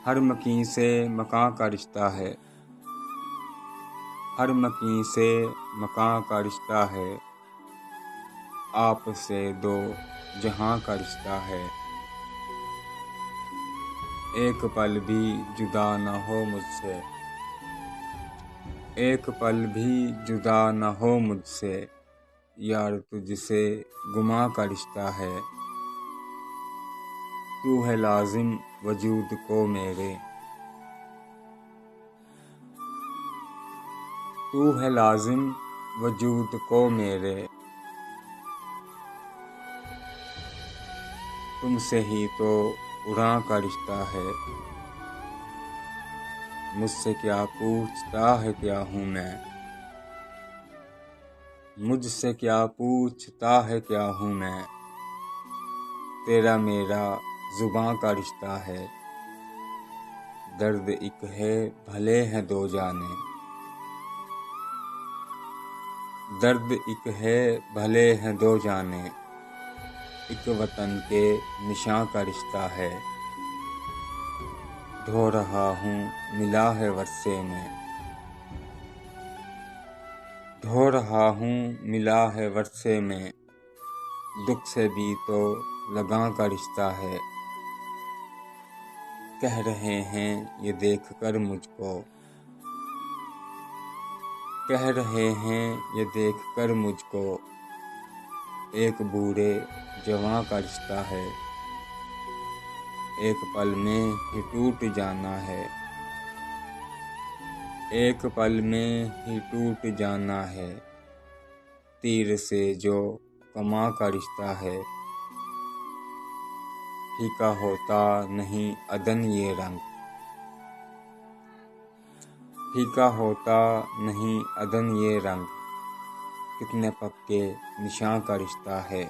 हर मकीं से मकां का रिश्ता है, हर मकीं से मकां का रिश्ता है, आपसे दो जहां का रिश्ता है। एक पल भी जुदा न हो मुझसे, एक पल भी जुदा न हो मुझसे, यार तुझसे गुमा का रिश्ता है। तू है लाजिम वजूद को मेरे, तू है लाजिम वजूद को मेरे, तुमसे ही तो उड़ां का रिश्ता है। मुझसे क्या पूछता है क्या हूँ मैं, मुझसे क्या पूछता है क्या हूँ मैं, तेरा मेरा जुबां का रिश्ता है। दर्द एक है भले हैं दो जाने, दर्द एक है भले हैं दो जाने, एक वतन के निशां का रिश्ता है। ढो रहा हूँ मिला है वर्षे में, ढो रहा हूँ मिला है वर्षे में, दुख से भी तो लगां का रिश्ता है। कह रहे हैं ये देख कर मुझको, कह रहे हैं ये देख कर मुझको, एक बूढ़े जवां का रिश्ता है। एक पल में ही टूट जाना है, एक पल में ही टूट जाना है, तीर से जो कमां का रिश्ता है। फीका होता नहीं अदन ये रंग, फीका होता नहीं अदन ये रंग, कितने पक्के निशां का रिश्ता है।